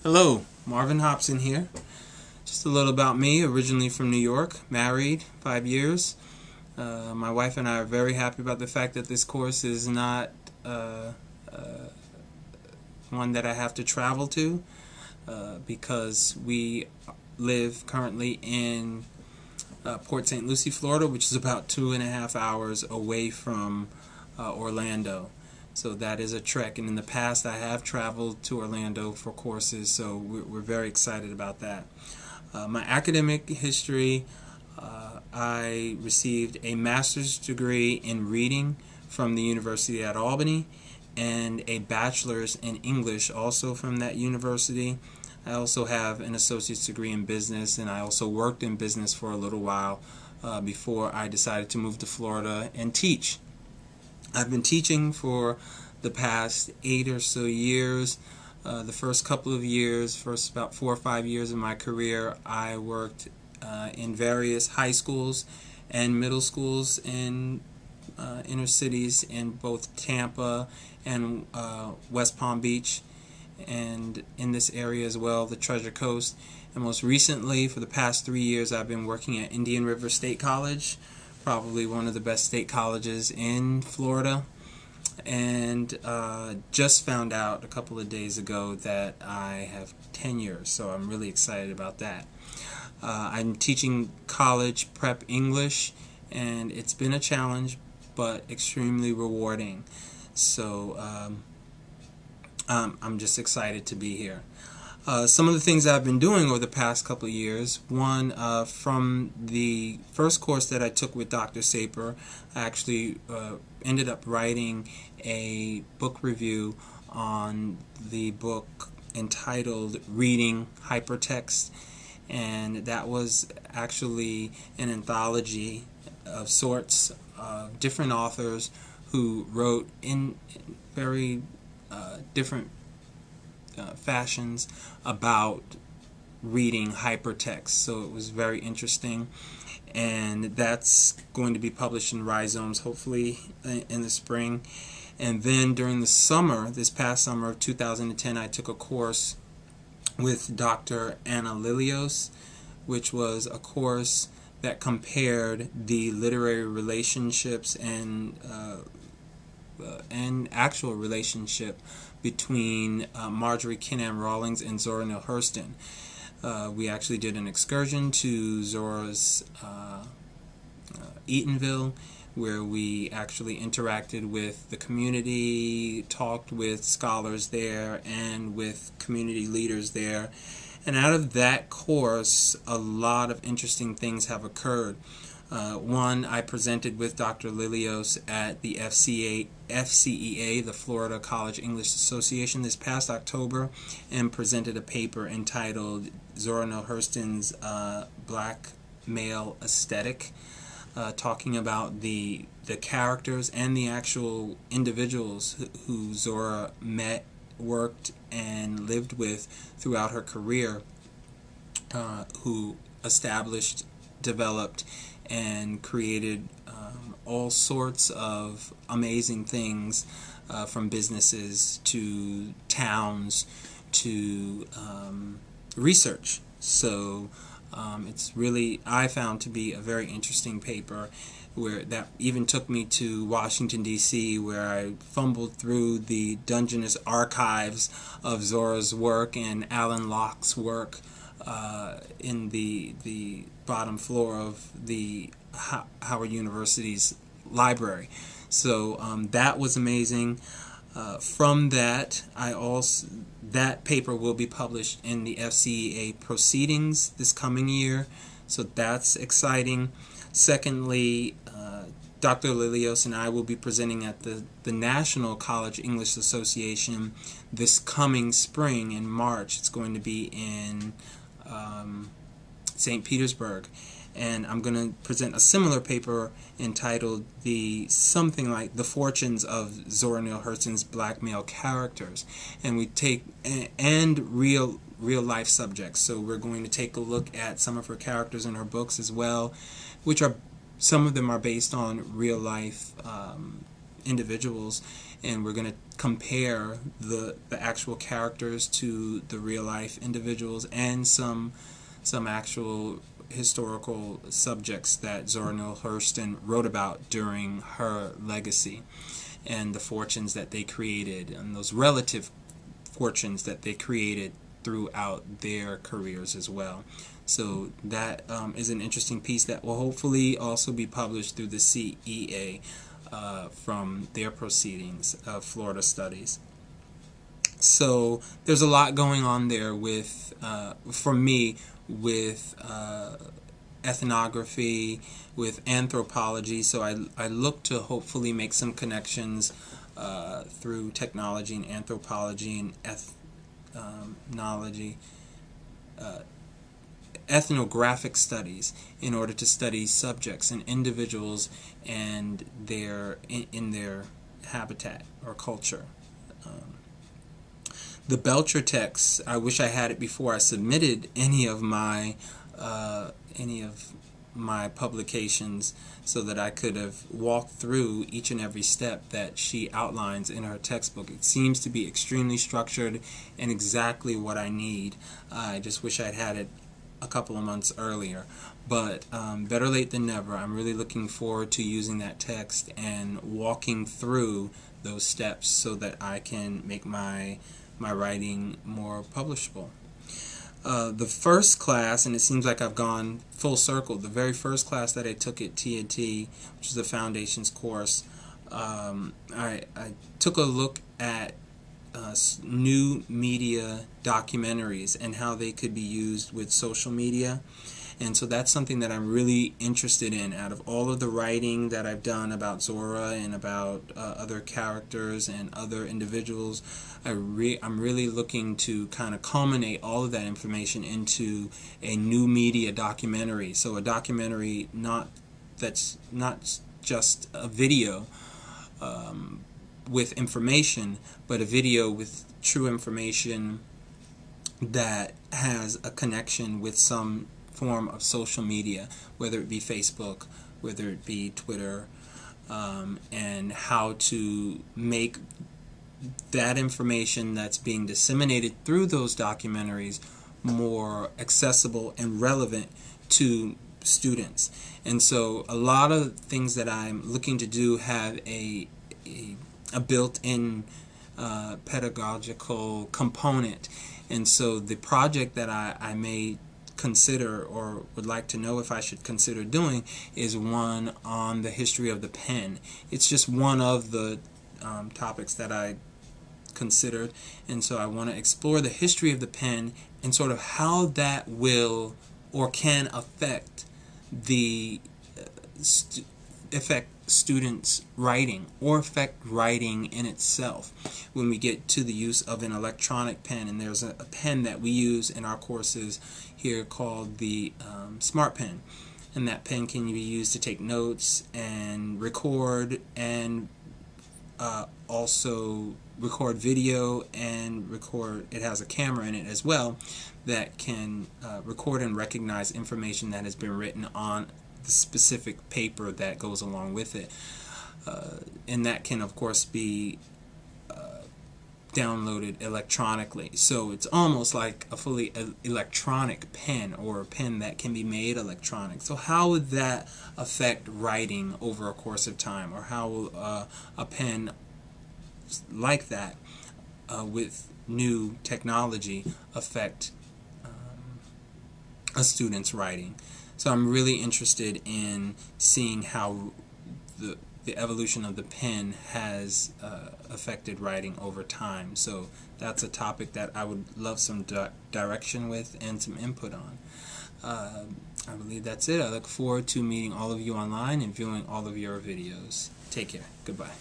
Hello, Marvin Hobson here. Just a little about me, originally from New York, married, 5 years. My wife and I are very happy about the fact that this course is not one that I have to travel to because we live currently in Port St. Lucie, Florida, which is about 2.5 hours away from Orlando. So that is a trek, and in the past I have traveled to Orlando for courses, so we're very excited about that. My academic history, I received a master's degree in reading from the University at Albany and a bachelor's in English also from that university. I also have an associate's degree in business, and I also worked in business for a little while before I decided to move to Florida and teach. I've been teaching for the past 8 or so years. The first couple of years, first about 4 or 5 years of my career, I worked in various high schools and middle schools in inner cities in both Tampa and West Palm Beach, and in this area as well, the Treasure Coast. And most recently, for the past 3 years, I've been working at Indian River State College, probably one of the best state colleges in Florida, and just found out a couple of days ago that I have tenure, so I'm really excited about that. I'm teaching college prep English, and it's been a challenge but extremely rewarding, so I'm just excited to be here. Some of the things I've been doing over the past couple of years, one, from the first course that I took with Dr. Saper, I actually ended up writing a book review on the book entitled Reading Hypertext, and that was actually an anthology of sorts of different authors who wrote in very different fashions about reading hypertext. So it was very interesting, and that's going to be published in Rhizomes hopefully in the spring. And then during the summer, this past summer of 2010, I took a course with Dr. Anna Lilios, which was a course that compared the literary relationships and actual relationship between Marjorie Kinnan Rawlings and Zora Neale Hurston. We actually did an excursion to Zora's Eatonville, where we actually interacted with the community, talked with scholars there and with community leaders there. And out of that course, a lot of interesting things have occurred. One, I presented with Dr. Lilios at the FCEA, the Florida College English Association, this past October, and presented a paper entitled Zora Neale Hurston's Black Male Aesthetic, talking about the characters and the actual individuals who Zora met, worked, and lived with throughout her career, who established, developed, and created all sorts of amazing things, from businesses to towns to research. So it's really, I found to be a very interesting paper, where that even took me to Washington, D.C., where I fumbled through the Dungeness archives of Zora's work and Alan Locke's work in the bottom floor of the Howard University's library. So that was amazing. From that, that paper will be published in the FCEA proceedings this coming year, so that's exciting. Secondly, Dr. Lilios and I will be presenting at the National College English Association this coming spring in March. It's going to be in St. Petersburg, and I'm going to present a similar paper entitled something like The Fortunes of Zora Neale Hurston's Black Male Characters, and we take real life subjects. So we're going to take a look at some of her characters in her books as well, which are, some of them are based on real life individuals, and we're going to compare the actual characters to the real life individuals and some actual historical subjects that Zora Neale Hurston wrote about during her legacy, and the fortunes that they created, and those relative fortunes that they created throughout their careers as well. So that is an interesting piece that will hopefully also be published through the CEA from their proceedings of Florida Studies. So there's a lot going on there with, for me, with ethnography, with anthropology. So I look to hopefully make some connections through technology and anthropology and ethnographic studies in order to study subjects and individuals and in their habitat or culture. The Belcher text, I wish I had it before I submitted any of my publications, so that I could have walked through each and every step that she outlines in her textbook. It seems to be extremely structured and exactly what I need. I just wish I'd had it a couple of months earlier, but better late than never. I'm really looking forward to using that text and walking through those steps so that I can make my writing more publishable. The first class, and it seems like I've gone full circle, the very first class that I took at T&T, which is the Foundations course, I took a look at new media documentaries and how they could be used with social media. And so that's something that I'm really interested in. Out of all of the writing that I've done about Zora and about other characters and other individuals, I'm really looking to kind of culminate all of that information into a new media documentary. So a documentary that's not just a video with information, but a video with true information that has a connection with some form of social media, whether it be Facebook, whether it be Twitter, and how to make that information that's being disseminated through those documentaries more accessible and relevant to students. And so a lot of things that I'm looking to do have a built-in pedagogical component. And so the project that I may consider, or would like to know if I should consider doing, is one on the history of the pen. It's just one of the topics that I considered, and so I want to explore the history of the pen and sort of how that will or can affect students' writing, or affect writing in itself when we get to the use of an electronic pen. And there's a pen that we use in our courses here called the Smart Pen, and that pen can be used to take notes and record, and also record video and record. It has a camera in it as well that can record and recognize information that has been written on the specific paper that goes along with it, and that can of course be downloaded electronically. So it's almost like a fully electronic pen, or a pen that can be made electronic. So how would that affect writing over a course of time, or how will a pen like that with new technology affect a student's writing? So I'm really interested in seeing how the evolution of the pen has affected writing over time. So that's a topic that I would love some direction with and some input on. I believe that's it. I look forward to meeting all of you online and viewing all of your videos. Take care. Goodbye.